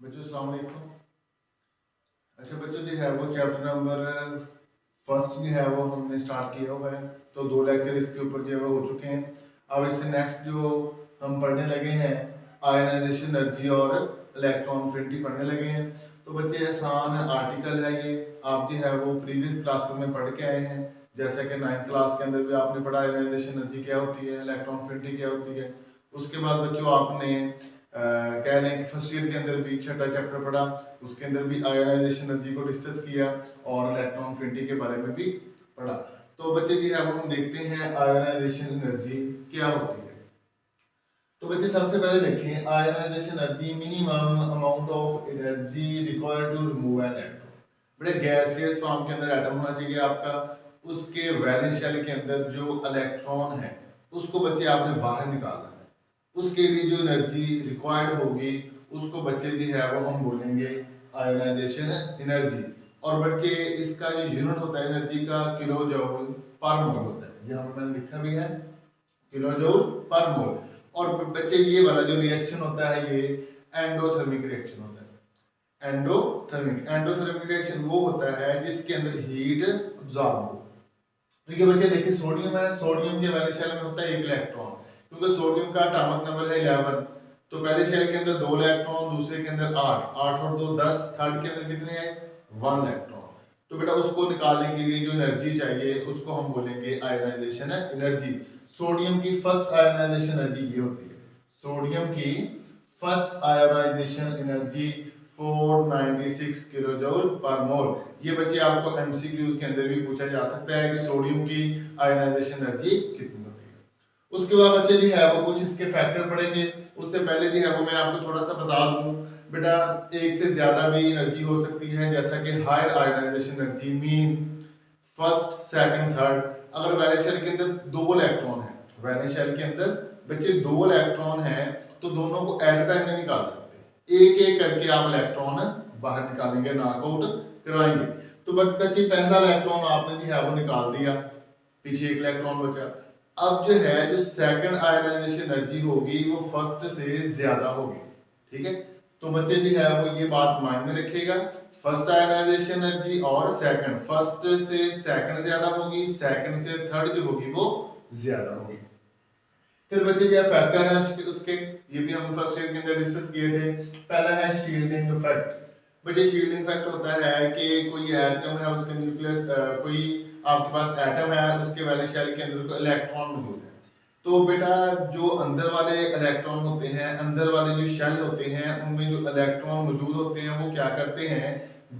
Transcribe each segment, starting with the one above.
बच्चों अस्सलाम वालेकुम। अच्छा बच्चों जो है वो चैप्टर नंबर फर्स्ट जो है वो हमने स्टार्ट किया हुआ है। तो 2 लेक्चर इसके ऊपर जो है वो हो चुके हैं। अब इससे नेक्स्ट जो हम पढ़ने लगे हैं आयनाइजेशन एनर्जी और इलेक्ट्रॉन अफिनिटी पढ़ने लगे हैं। तो बच्चे आसान आर्टिकल है ये, आप जो है वो प्रीवियस क्लासेस में पढ़ के आए हैं। जैसा कि 9th क्लास के अंदर भी आपने पढ़ा आयनाइजेशन एनर्जी क्या होती है, इलेक्ट्रॉन अफिनिटी क्या होती है। उसके बाद बच्चों आपने कह लें कि फर्स्ट ईयर के अंदर भी छठा चैप्टर पढ़ा, उसके अंदर भी आयोनाइजेशन एनर्जी को डिस्कस किया और इलेक्ट्रॉन अफिनिटी के बारे में भी पढ़ा। तो बच्चे की अब हम देखते हैं आयोनाइजेशन एनर्जी क्या होती है। तो बच्चे सबसे पहले देखें ionization energy, minimum amount of energy required to remove an atom. बड़े गैसियस फॉर्म के अंदर एटम होना चाहिए आपका, उसके वैलेंस शेल के अंदर जो इलेक्ट्रॉन है उसको बच्चे आपने बाहर निकालना है। उसके लिए जो एनर्जी रिक्वायर्ड होगी उसको बच्चे जो है वो हम बोलेंगे आयोनाइजेशन एनर्जी। और बच्चे इसका जो यूनिट होता है एनर्जी का किलो जूल पर मोल होता है, यहाँ पर मैंने लिखा भी है किलो जूल पर मोल। और बच्चे ये वाला जो रिएक्शन होता है ये एंडोथर्मिक रिएक्शन होता है। एंडोथर्मिक रिएक्शन वो होता है जिसके अंदर हीट अब्सॉर्ब हो। तो ये बच्चे देखिए सोडियम है, सोडियम के पहले शेल में होता है 1 इलेक्ट्रॉन, क्योंकि सोडियम का एटॉमिक नंबर है 11। तो पहले शेल के अंदर 2 इलेक्ट्रॉन, दूसरे के अंदर 8, 8 और 2 10, थर्ड के अंदर कितने हैं 1 इलेक्ट्रॉन। तो बेटा उसको निकालने के लिए जो एनर्जी चाहिए उसको हम बोलेंगे आयोनाइजेशन एनर्जी। सोडियम की फर्स्ट आयोनाइजेशन एनर्जी ये होती है, सोडियम की first ionization energy 496 kilo joule per mole. ये बच्चे आपको एमसीक्यूज के अंदर भी पूछा जा सकता है कि सोडियम की आयोनाइजेशन एनर्जी कितनी होती है। उसके बाद बच्चे जो है वो कुछ इसके फैक्टर पढ़ेंगे। उससे पहले जो है वो मैं आपको थोड़ा सा बता दूं बेटा, एक से ज्यादा भी एनर्जी हो सकती है, जैसा कि higher ionization energy mean first second third. अगर वैलेंस शेल के अंदर 2 इलेक्ट्रॉन है, वैलेंस शेल के अंदर बच्चे 2 इलेक्ट्रॉन है तो दोनों को एट टाइम नहीं निकाल सकते, एक एक करके आप इलेक्ट्रॉन बाहर निकालेंगे, नॉकआउट करवाएंगे। तो बच्चे पहला इलेक्ट्रॉन आपने जो है वो निकाल दिया, पीछे 1 इलेक्ट्रॉन बचा। अब जो है जो सेकंड आयोनाइजेशन एनर्जी होगी वो फर्स्ट से ज्यादा होगी, ठीक है। तो बच्चे जो है वो ये बात माइंड में रखिएगा, फर्स्ट आयोनाइजेशन एनर्जी और सेकंड, फर्स्ट से सेकंड ज्यादा होगी, सेकंड से थर्ड जो होगी वो ज्यादा होगी। फिर बच्चे क्या फैक्टर है उसके, ये भी हम फर्स्ट ईयर के अंदर डिस्कस किए थे। पहला है शील्डिंग इफेक्ट। बच्चे शील्डिंग इफेक्ट होता है कि कोई एटम है उसके न्यूक्लियस, कोई आपके पास एटम है उसके वैलेंस शेल के अंदर कोई इलेक्ट्रॉन मौजूद है। तो बेटा जो अंदर वाले इलेक्ट्रॉन होते हैं, अंदर वाले जो शेल होते हैं उनमें जो इलेक्ट्रॉन मौजूद होते हैं वो क्या करते हैं,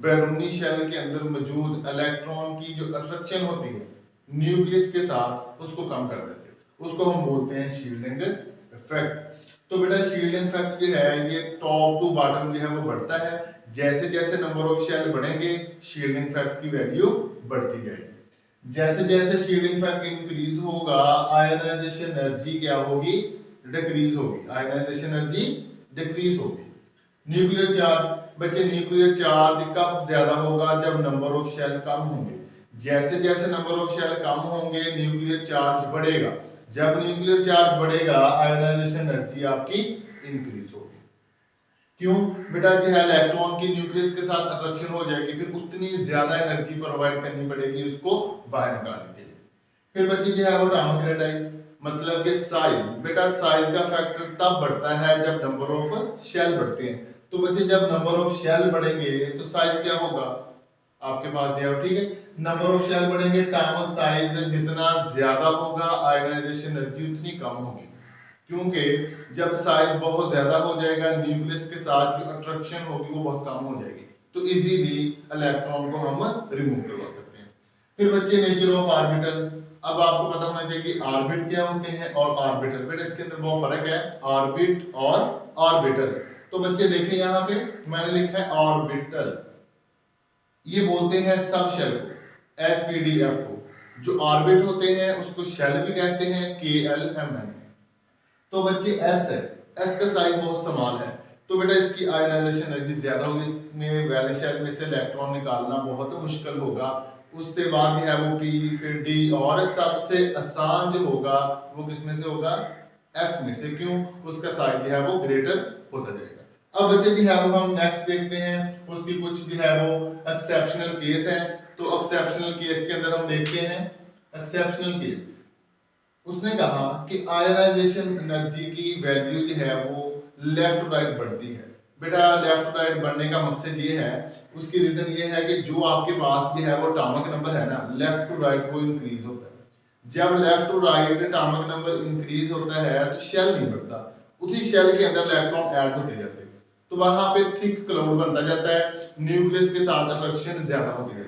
बैरूनी शेल के अंदर मौजूद इलेक्ट्रॉन की जो अट्रैक्शन होती है न्यूक्लियस के साथ उसको कम कर देते हैं, उसको हम बोलते हैं शील्डिंग इफेक्ट। तो बेटा शील्डिंग इफेक्ट जो है ये टॉप टू बॉटम जो है वो बढ़ता है, जैसे जैसे नंबर ऑफ शेल बढ़ेंगे शील्डिंग इफेक्ट की वैल्यू बढ़ती जाएगी। जैसे जैसे शील्डिंग इफेक्ट इंक्रीज होगा आयोनाइजेशन एनर्जी क्या होगी, डिक्रीज होगी, आयोनाइजेशन एनर्जी डिक्रीज होगी। न्यूक्लियर चार्ज, बच्चे न्यूक्लियर चार्ज कब ज्यादा होगा, जब नंबर ऑफ शेल कम होंगे। जैसे जैसे नंबर ऑफ शेल कम होंगे न्यूक्लियर चार्ज बढ़ेगा, जब न्यूक्लियर चार्ज बढ़ेगा आयोनाइजेशन एनर्जी आपकी इंक्रीज होगी। क्यों बेटा, जो है इलेक्ट्रॉन की न्यूक्लियस के साथ अट्रैक्शन हो जाएगी, फिर उतनी ज्यादा एनर्जी प्रोवाइड करनी पड़ेगी उसको बाहर निकालने के लिए। फिर बच्चे जो है वो एटॉमिक रेडाई, मतलब कि साइज। बेटा साइज का फैक्टर तब बढ़ता है जब नंबर ऑफ शेल बढ़ते हैं। तो बच्चे जब नंबर ऑफ शेल बढ़ेंगे तो साइज क्या होगा आपके पास जो है, ठीक है। नंबर ऑफ शेल बढ़ेंगे, एटॉमिक साइज जितना ज्यादा होगा आयोनाइजेशन एनर्जी उतनी कम होगी, क्योंकि जब साइज बहुत ज्यादा हो जाएगा न्यूक्लियस के साथ जो अट्रैक्शन होगी वो बहुत कम हो जाएगी, तो इजीली इलेक्ट्रॉन को हम रिमूव करवा सकते हैं। फिर बच्चे नेचर ऑफ ऑर्बिटल, अब आपको पता होना चाहिए कि ऑर्बिट क्या होते हैं और ऑर्बिटल। बेटा इसके अंदर बहुत फर्क है ऑर्बिट और ऑर्बिटल। तो बच्चे देखें यहाँ पे मैंने लिखा है ऑर्बिटल, ये बोलते हैं सब शेल को, एसपीडीएफ को। जो ऑर्बिट होते हैं उसको शेल भी कहते हैं, केएलएमएन। तो बच्चे एस है, एस का साइज बहुत स्मॉल है, तो बेटा इसकी आयोनाइजेशन एनर्जी ज्यादा होगी, इसमें वैलेंस शेल में से इलेक्ट्रॉन निकालना बहुत मुश्किल होगा। उससे बाद है वो पी, फिर डी, और सबसे आसान जो होगा वो किस में से होगा, एफ में से। क्यों, उसका साइज है वो ग्रेटर होता जाएगा। अब बच्चे जो है वो हम नेक्स्ट देखते हैं, उसकी कुछ जो है वो एक्सेप्शनल केस है। तो एक्सेप्शनल केस के अंदर हम देखते हैं एक्सेप्शनल केस। उसने कहा कि आयनाइजेशन एनर्जी की वैल्यू जो है वो लेफ्ट टू राइट बढ़ती है। बेटा लेफ्ट टू राइट बढ़ने का मकसद ये है, उसकी रीजन ये है कि जो आपके पास जो है वो एटॉमिक नंबर है ना, लेफ्ट टू राइट वो इंक्रीज होता है। जब left to right atomic number increase होता है तो शेल नहीं बढ़ता, उसी शेल के अंदर इलेक्ट्रॉन ऐड होते जाते हैं, तो वहां पे थिक क्लाउड बनता जाता है, न्यूक्लियस के साथ अट्रैक्शन ज्यादा होती है,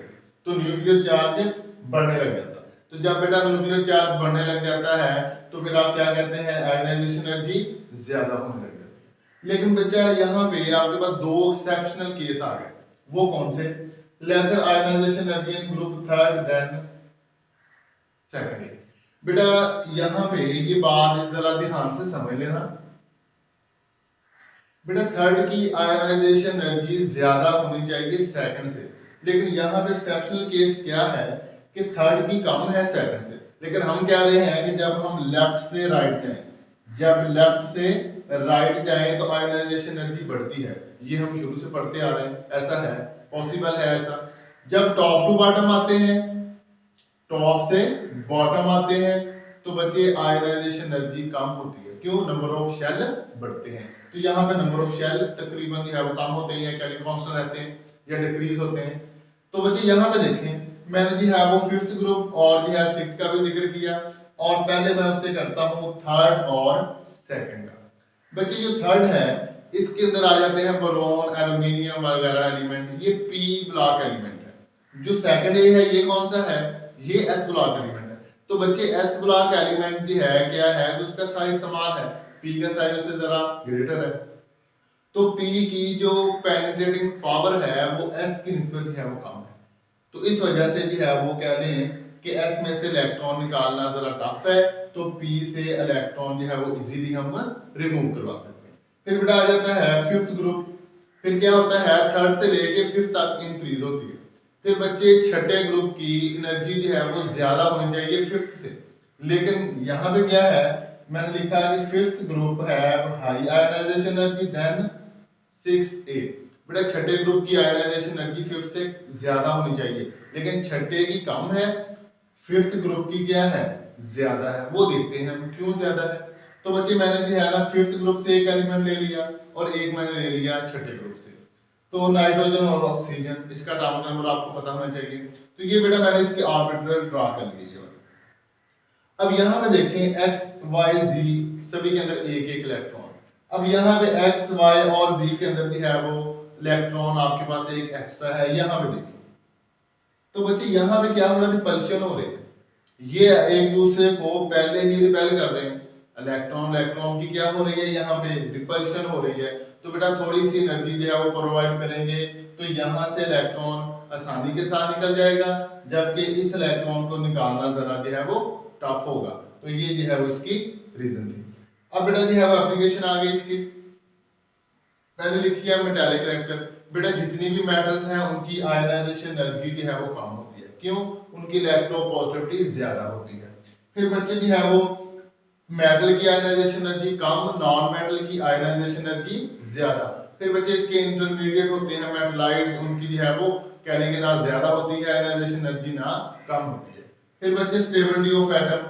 तो न्यूक्लियर चार्ज बढ़ने लग जाता है। तो जब बेटा न्यूक्लियर चार्ज बढ़ने लग जाता है तो फिर आप क्या कहते हैं, आयनाइजेशन एनर्जी ज्यादा होने लग जाती है। लेकिन बच्चा यहाँ पे आपके पास दो एक्सेप्शनल केस आ गए, वो कौन से? Lesser ionization energy in group third than second. बेटा यहाँ पे ये बात जरा ध्यान से समझ लेना, बेटा थर्ड की आयनाइजेशन एनर्जी ज्यादा होनी चाहिए सेकंड से, लेकिन यहाँ पे एक्सेप्शनल केस क्या है कि थर्ड की कम है सेकंड से। लेकिन हम कह रहे हैं कि जब हम लेफ्ट से राइट जाएं, जब लेफ्ट से राइट जाएं तो आयनाइजेशन एनर्जी बढ़ती है, ये हम शुरू से पढ़ते आ रहे हैं, ऐसा है, पॉसिबल है ऐसा। जब टॉप टू बॉटम आते हैं, टॉप से बॉटम आते हैं, तो बच्चे आयनाइजेशन एनर्जी कम होती है, क्यों? नंबर ऑफ शेल बढ़ते हैं। तो यहाँ पे नंबर ऑफ शेल तकरीबन जो है वो कम होते हैं या कांस्टेंट रहते हैं या डिक्रीज होते हैं। तो बच्चे यहाँ पे देखें, मैंने जो है वो फिफ्थ ग्रुप और जो है सिक्स का भी जिक्र किया, और पहले मैं उससे करता हूँ थर्ड और सेकंड का। बच्चे जो थर्ड है इसके अंदर आ जाते हैं बोरॉन, एल्युमिनियम वगैरह एलिमेंट, ये पी ब्लॉक एलिमेंट है। जो सेकंड ए है ये कौन सा है? ये एस ब्लॉक एलिमेंट है। तो बच्चे एस ब्लॉक एलिमेंट जो है क्या है, उसका साइज समान है, पी का साइज उससे जरा ग्रेटर है। तो पी की जो पेनिट्रेटिंग पावर है वो एस की निस्बत जो है वो कम है। तो इस वजह से जो है वो कह लें कि एस में से इलेक्ट्रॉन निकालना जरा टफ है, तो पी से इलेक्ट्रॉन जो है वो इजीली हम रिमूव करवा सकते हैं। फिर बेटा आ जाता है फिफ्थ ग्रुप। फिर क्या होता है, थर्ड से लेके फिफ्थ तक इंक्रीज होती है। फिर बच्चे छठे ग्रुप की एनर्जी जो है वो ज्यादा होनी चाहिए फिफ्थ से, लेकिन यहाँ पे क्या है, मैंने लिखा है कि फिफ्थ ग्रुप है high ionization energy than sixth A. बेटा छठे ग्रुप की आयनाइजेशन एनर्जी फिफ्थ से ज्यादा होनी चाहिए, लेकिन छठे की कम है, फिफ्थ ग्रुप की क्या है, ज्यादा है। वो देखते हैं हम क्यों ज्यादा है। तो बच्चे मैंने जो है ना फिफ्थ ग्रुप से एक एलिमेंट ले लिया और एक मैंने ले लिया छठे ग्रुप से। तो नाइट्रोजन और ऑक्सीजन, इसका एटॉमिक नंबर आपको पता होना चाहिए। तो ये बेटा मैंने इसकी ऑर्बिटल ड्रा कर ली है। अब यहाँ पे देखें एक्स वाई जी सभी के अंदर एक एक इलेक्ट्रॉन। अब यहाँ पे एक्स वाई और जी के अंदर भी है वो इलेक्ट्रॉन आपके पास एक एक्स्ट्रा है, यहाँ पे देखिए। तो बच्चे यहाँ पे क्या हो रहा है, रिपल्शन हो रही है, ये एक दूसरे को पहले ही रिपेल कर रहे हैं। इलेक्ट्रॉन इलेक्ट्रॉन की क्या हो रही है, यहाँ पे रिपल्शन हो रही है। तो बेटा थोड़ी सी एनर्जी जो है वो प्रोवाइड करेंगे, तो यहाँ से इलेक्ट्रॉन आसानी के साथ निकल जाएगा, जबकि इस इलेक्ट्रॉन को निकालना जरा जो है वो टफ होगा। तो ये जो है वो इसकी रीजन थी। अब बेटा जो है वो एप्लीकेशन आ गई इसकी। पहले लिखी है मेटालिक रिएक्टर। बेटा जितनी भी मेटल्स हैं उनकी आयनाइजेशन एनर्जी जो है वो कम होती है, क्यों? उनकी इलेक्ट्रोपॉजिटिविटी ज्यादा होती है। फिर बच्चे जो है वो मेटल की आयनाइजेशन एनर्जी कम, नॉन मेटल की आयनाइजेशन एनर्जी ज्यादा। फिर बच्चे इसके इंटरमीडिएट होते हैं मेटलाइट्स, उनकी जो है वो कहने के ना ज्यादा होती है आयनाइजेशन एनर्जी ना कम होती है। फिर बच्चे स्टेबिलिटी ऑफ एटम,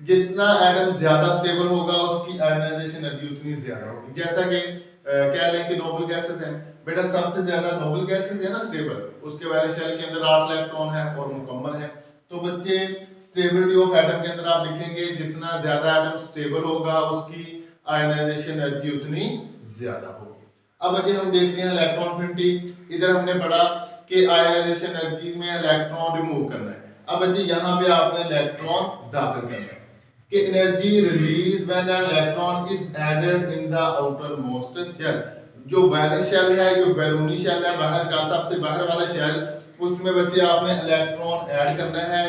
जितना एटम ज्यादा स्टेबल होगा उसकी आयनाइजेशन एनर्जी उतनी ज्यादा होगी। जैसा कि कह लें कि नोबल गैसेस हैं, बेटा सबसे ज्यादा नोबल गैसेस है ना स्टेबल, उसके वैलेंस शेल के अंदर 8 इलेक्ट्रॉन है और मुकम्मल है। तो बच्चे स्टेबिलिटी ऑफ एटम के अंदर आप लिखेंगे जितना ज्यादा एटम स्टेबल होगा उसकी आयनाइजेशन एनर्जी उतनी ज्यादा होगी। अब बच्चे हम देखते हैं इलेक्ट्रॉन एफिनिटी। इधर हमने पढ़ा कि आयनाइजेशन एनर्जी में इलेक्ट्रॉन रिमूव करना है। अब बच्चे यहाँ पे आपने इलेक्ट्रॉन दाखिल करना है कि energy release when an electron is added in the outermost shell. जो वैलेंस शेल है, जो बैरूनी शेल है, बाहर का सबसे बाहर वाला शेल, उसमें बच्चे आपने इलेक्ट्रॉन ऐड करना है।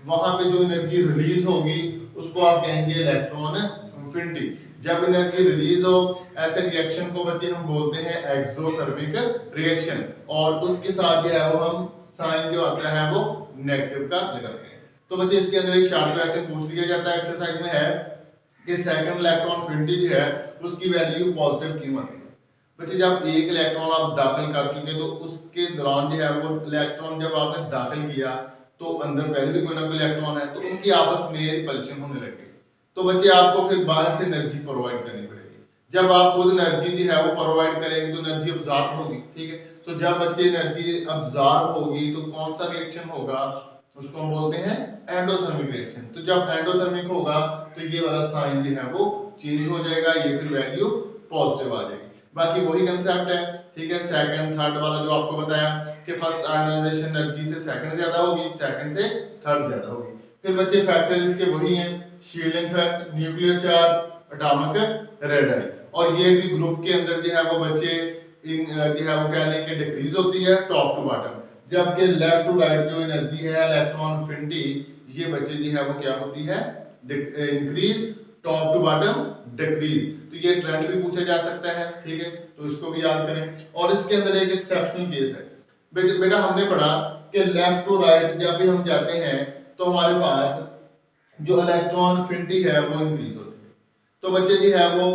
वहां पे जो एनर्जी रिलीज होगी उसको आप कहेंगे इलेक्ट्रॉन एफिनिटी। जब एनर्जी रिलीज हो, ऐसे रिएक्शन को बच्चे हम बोलते हैं एक्सोथर्मिक रिएक्शन, और उसके साथ जो है वो हम साइन जो आता है वो नेगेटिव का लगाते हैं। तो बच्चे इसके अंदर एक शॉर्ट क्वेश्चन पूछ लिया जाता है एक्सरसाइज में है कि सेकंड इलेक्ट्रॉन एफिनिटी जो है उसकी वैल्यू पॉजिटिव क्यों आती है। बच्चे जब एक इलेक्ट्रॉन आप दाखिल कर चुके तो उसके दौरान जो है वो इलेक्ट्रॉन जब आपने दाखिल किया तो अंदर पहले भी कोई ना कोई इलेक्ट्रॉन है तो उनकी आपस में रिपल्शन होने लगे। तो बच्चे आपको फिर बाहर से एनर्जी प्रोवाइड करनी पड़ेगी। जब आप खुद एनर्जी जो है वो प्रोवाइड करेंगे तो एनर्जी अब्जॉर्ब होगी, ठीक है। तो जब बच्चे एनर्जी अब्जॉर्ब होगी तो कौन सा रिएक्शन होगा, उसको हम बोलते हैं एंडोथर्मिक रिएक्शन। तो जब एंडोथर्मिक होगा तो ये वाला साइन जो है वो चेंज हो जाएगा, ये फिर वैल्यू पॉजिटिव आ जाएगी। बाकी वही कंसेप्ट है, ठीक है। सेकंड थर्ड वाला जो आपको बताया कि फर्स्ट आयनाइजेशन एनर्जी से सेकंड ज्यादा होगी, सेकंड से थर्ड ज्यादा होगी। फिर बच्चे फैक्टर इसके वही हैं, shielding fact, nuclear charge, atomic radii. और ये भी ग्रुप के अंदर जो है वो बच्चे इन जो है वो कह लें कि डिक्रीज होती है टॉप टू बॉटम, जबकि लेफ्ट टू राइट जो एनर्जी है इलेक्ट्रॉन अफिनिटी ये बच्चे जो है वो क्या होती है increase, top to bottom decrease. तो ये ट्रेंड भी पूछा जा सकता है, ठीक है, तो इसको भी याद करें। और इसके अंदर एक एक्सेप्शनल केस है बेटा, हमने पढ़ा कि लेफ्ट टू राइट जब भी हम जाते हैं तो हमारे पास जो इलेक्ट्रॉन अफिनिटी है वो इंक्रीज होती है। तो बच्चे जो है वो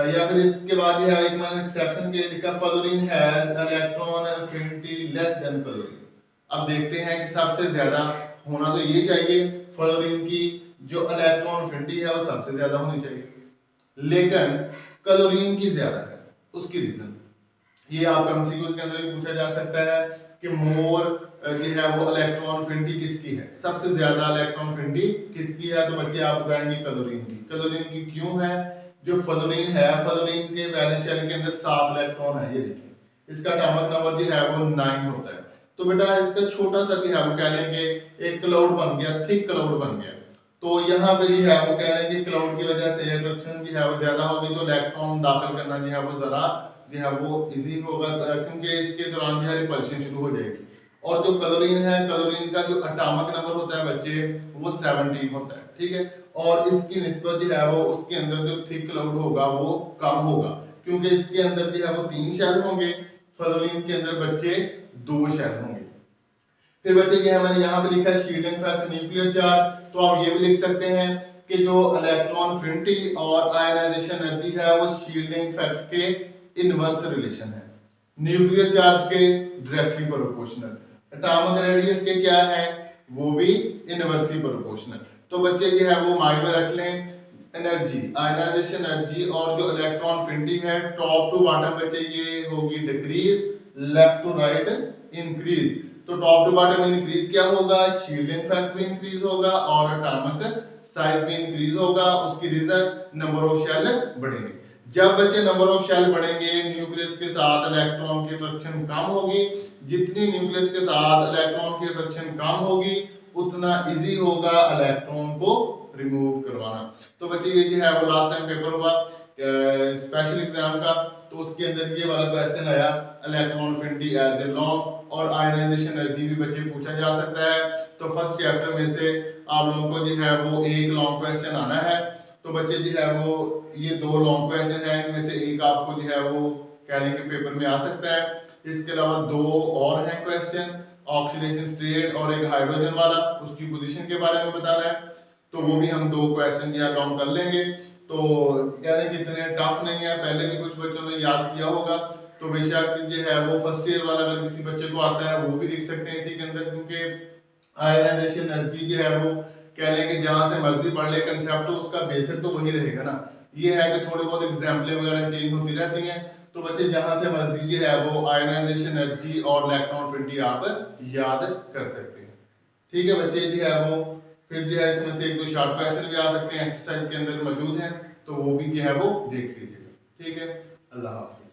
या फिर इसके बाद ये है एक मैंने एक्सेप्शन के लिखा, fluorine has electron affinity less than chlorine. अब देखते हैं कि सबसे ज्यादा होना तो ये चाहिए, फ्लोरीन की जो इलेक्ट्रॉन अफिनिटी है वो सबसे ज्यादा होनी चाहिए, लेकिन क्लोरीन की ज्यादा है। उसकी रीजन ये आपका एमसीक्यू के अंदर भी पूछा जा सकता है कि मोर जो है वो इलेक्ट्रॉन अफिनिटी किसकी है, सबसे ज्यादा इलेक्ट्रॉन अफिनिटी किसकी है। तो बच्चे आप बताएंगे क्लोरीन की। क्लोरीन की क्यों है? जो फ्लोरीन है, फ्लोरीन के वैलेंस शेल के अंदर 7 इलेक्ट्रॉन है, ये देखिए इसका एटॉमिक नंबर जो है वो 9 होता है। तो बेटा इसका छोटा सा जो है वो कह लेंगे एक क्लाउड बन गया, थिक क्लाउड बन गया। तो यहाँ पे जो है वो कह रहे हैं कि क्लाउड की वजह से अट्रैक्शन जो है वो ज्यादा होगी, तो इलेक्ट्रॉन दाखिल करना जो है वो जरा जो है वो इजी होगा, क्योंकि इसके दौरान जो है रिपल्शन शुरू हो जाएगी। और जो क्लोरीन है, क्लोरीन का जो एटॉमिक नंबर होता है बच्चे वो 17 होता है, ठीक है। और इसकी निस्बत जो है वो उसके अंदर जो थिक क्लाउड होगा वो कम होगा, क्योंकि इसके अंदर जो है वो 3 शेल होंगे, फ्लोरीन के अंदर बच्चे 2 शेल होंगे। फिर बच्चे क्या है मैंने यहाँ पे लिखा है शील्डिंग फैक्टर, न्यूक्लियर चार्ज। तो आप ये भी लिख सकते हैं कि जो इलेक्ट्रॉन अफिनिटी और आयनाइजेशन एनर्जी है वो शील्डिंग फैक्टर के इनवर्स रिलेशन है, न्यूक्लियर चार्ज के डायरेक्टली प्रोपोर्शनल, एटॉमिक रेडियस के क्या है वो भी इनवर्सली प्रोपोर्शनल। तो बच्चे जो है वो माइंड में रख लें, एनर्जी, आयनाइजेशन एनर्जी और जो इलेक्ट्रॉन अफिनिटी है टॉप टू बॉटम बच्चे ये होगी decrease, left to right increase. तो टॉप टू बॉटम इंक्रीज क्या होगा, शील्डिंग फैक्टर भी इंक्रीज होगा और एटॉमिक साइज भी इंक्रीज होगा। उसकी रीजन नंबर ऑफ शेल बढ़ेंगे। जब बच्चे नंबर ऑफ शेल बढ़ेंगे न्यूक्लियस के साथ इलेक्ट्रॉन की अट्रैक्शन कम होगी, जितनी न्यूक्लियस के साथ इलेक्ट्रॉन की अट्रैक्शन कम होगी उतना इजी होगा इलेक्ट्रॉन को रिमूव करवाना। तो बच्चे ये जो है वो लास्ट टाइम पेपर हुआ स्पेशल एग्जाम का, तो उसके अंदर ये वाला क्वेश्चन आया electron affinity as a long और आयनाइजेशन एनर्जी भी बच्चे पूछा जा सकता है। तो फर्स्ट चैप्टर में से आप लोगों को जो है वो एक लॉन्ग क्वेश्चन आना है। तो बच्चे जो है वो ये 2 लॉन्ग क्वेश्चन है, इनमें से एक आपको जो है वो कहने के पेपर में आ सकता है। इसके अलावा 2 और हैं क्वेश्चन, ऑक्सीडेशन स्टेट और एक हाइड्रोजन वाला, उसकी पोजीशन के बारे में बताना है। तो वो भी हम 2 क्वेश्चन यहाँ लॉन्ग कर लेंगे। तो यानी कि इतने टफ नहीं है, पहले भी कुछ बच्चों ने याद किया होगा। तो बेशक जो है वो फर्स्ट ईयर वाला अगर किसी बच्चे को आता है वो भी लिख सकते हैं इसी के अंदर, क्योंकि आयनाइजेशन एनर्जी जो है वो कह लें कि जहां से मर्जी पढ़ ले कंसेप्ट तो उसका बेसिक तो वही रहेगा ना। ये है कि थोड़ी बहुत एग्जाम्पलें वगैरह चेंज होती रहती हैं। तो बच्चे जहां से मर्जी जो है वो आयनाइजेशन एनर्जी और इलेक्ट्रॉन अफिनिटी आप याद कर सकते हैं, ठीक है बच्चे जो है वो। फिर जो है इसमें से 1-2 शॉर्ट क्वेश्चन भी आ सकते हैं, एक्सरसाइज के अंदर मौजूद हैं, तो वो भी जो है वो देख लीजिएगा, ठीक है। अल्लाह हाफिज़।